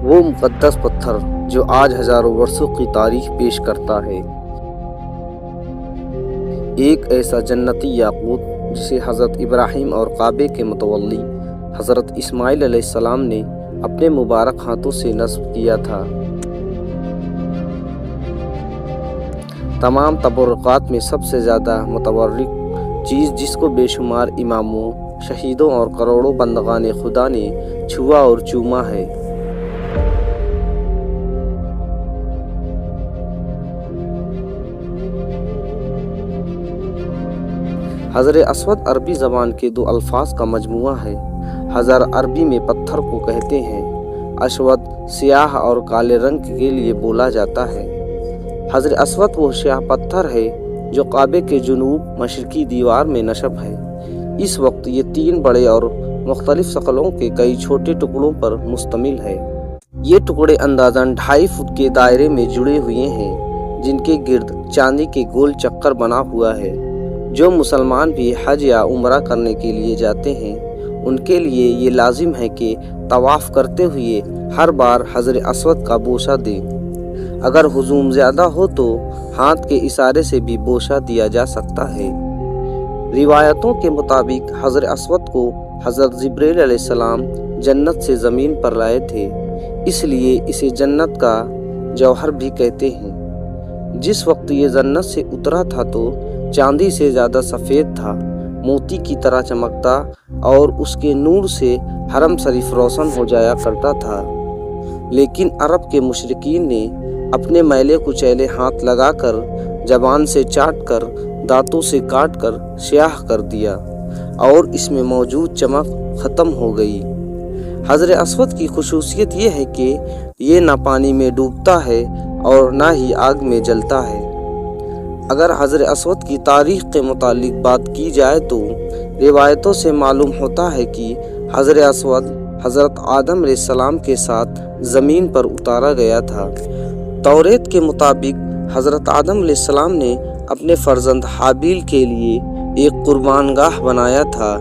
وہ مقدس پتھر جو آج ہزاروں برسوں کی تاریخ پیش کرتا ہے، ایک ایسا جنتی یاقوت جسے حضرت ابراہیم اور کعبے کے متولی حضرت اسماعیل علیہ السلام نے اپنے مبارک ہاتھوں سے نصب کیا تھا۔ تمام تبرکات میں سب سے زیادہ متبرک چیز جس کو بے شمار اماموں، شہیدوں اور کروڑوں بندگان خدا نے چھوا اور چوما ہے، حجر اسود عربی زبان کے دو الفاظ کا مجموعہ ہے۔ حجر عربی میں پتھر کو کہتے ہیں۔ اسود سیاہ اور کالے رنگ کے لیے بولا جاتا ہے۔ حجر اسود وہ سیاہ پتھر ہے جو کعبے کے جنوب مشرقی دیوار میں نصب ہے۔ اس وقت یہ 3 بڑے اور مختلف شکلوں کے کئی چھوٹے ٹکڑوں پر مشتمل ہے۔ یہ ٹکڑے اندازاً 2.5 فٹ کے دائرے میں جڑے ہوئے ہیں، جن کے گرد چاندی کے گول چکر بنا ہوا ہے۔ جو مسلمان بھی حج یا عمرہ کرنے کے لیے جاتے ہیں، ان کے لیے یہ لازم ہے کہ طواف کرتے ہوئے ہر بار حجر اسود کا بوسہ دیں۔ اگر ہجوم زیادہ ہو تو ہاتھ کے اشارے سے بھی بوسہ دیا جا سکتا ہے۔ روایتوں کے مطابق حجر اسود کو حضرت جبرائیل علیہ السلام جنت سے زمین پر لائے تھے، اس لیے اسے جنت کا جوہر بھی کہتے ہیں۔ جس وقت یہ جنت سے اترا تھا تو چاندی سے زیادہ سفید تھا، موتی کی طرح چمکتا اور اس کے نور سے حرم شریف روشن ہو جایا کرتا تھا۔ لیکن عرب کے مشرکین نے اپنے میلے کچیلے ہاتھ لگا کر، زبان سے چاٹ کر، دانتوں سے کاٹ کر سیاہ کر دیا اور اس میں موجود چمک ختم ہو گئی۔ حجر اسود کی خصوصیت یہ ہے کہ یہ نہ پانی میں ڈوبتا ہے اور نہ ہی آگ میں جلتا ہے۔ اگر حجر اسود کی تاریخ کے متعلق بات کی جائے تو روایتوں سے معلوم ہوتا ہے کہ حجر اسود حضرت آدم علیہ السلام کے ساتھ زمین پر اتارا گیا تھا۔ توریت کے مطابق حضرت آدم علیہ السلام نے اپنے فرزند حابیل کے لیے ایک قربان گاہ بنایا تھا۔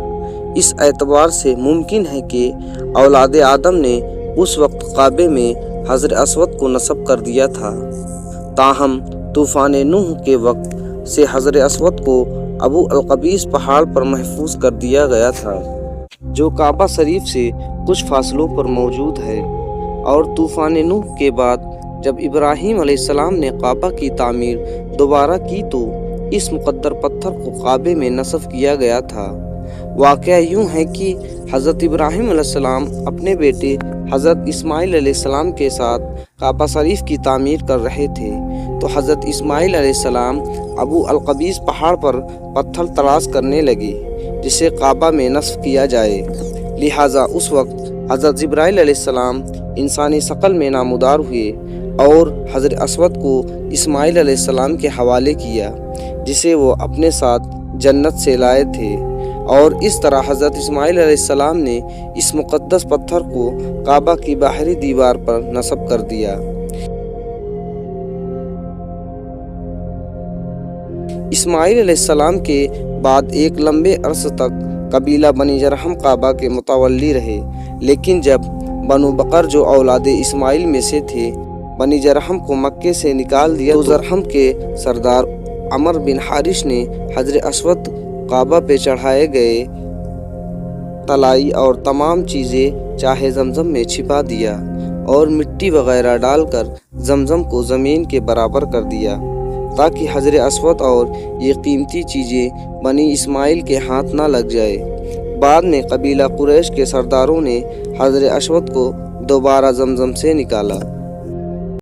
اس اعتبار سے ممکن ہے کہ اولاد آدم نے اس وقت کعبے میں حجر اسود کو نصب کر دیا تھا۔ تاہم طوفان نوح کے وقت سے حجر اسود کو ابو القبیس پہاڑ پر محفوظ کر دیا گیا تھا، جو کعبہ شریف سے کچھ فاصلوں پر موجود ہے، اور طوفان نوح کے بعد جب ابراہیم علیہ السلام نے کعبہ کی تعمیر دوبارہ کی تو اس مقدر پتھر کو کعبے میں نصب کیا گیا تھا۔ واقعہ یوں ہے کہ حضرت ابراہیم علیہ السلام اپنے بیٹے حضرت اسماعیل علیہ السلام کے ساتھ کعبہ شریف کی تعمیر کر رہے تھے تو حضرت اسماعیل علیہ السلام ابو القبیس پہاڑ پر پتھر تلاش کرنے لگے جسے کعبہ میں نصب کیا جائے۔ لہٰذا اس وقت حضرت جبرائیل علیہ السلام انسانی شکل میں نمودار ہوئے اور حجر اسود کو اسماعیل علیہ السلام کے حوالے کیا، جسے وہ اپنے ساتھ جنت سے لائے تھے، اور اس طرح حضرت اسماعیل علیہ السلام نے اس مقدس پتھر کو کعبہ کی باہری دیوار پر نصب کر دیا۔ اسماعیل علیہ السلام کے بعد ایک لمبے عرصے تک قبیلہ بنی جرہم کعبہ کے متولی رہے، لیکن جب بنو بکر جو اولاد اسماعیل میں سے تھے بنی جرہم کو مکے سے نکال دیا تو جرہم کے سردار عمر بن حارث نے حجر اسود کعبہ پہ چڑھائے گئے طلائی اور تمام چیزیں چاہے زمزم میں چھپا دیا اور مٹی وغیرہ ڈال کر زمزم کو زمین کے برابر کر دیا تاکہ حجر اسود اور یہ قیمتی چیزیں بنی اسماعیل کے ہاتھ نہ لگ جائے۔ بعد میں قبیلہ قریش کے سرداروں نے حجر اسود کو دوبارہ زمزم سے نکالا۔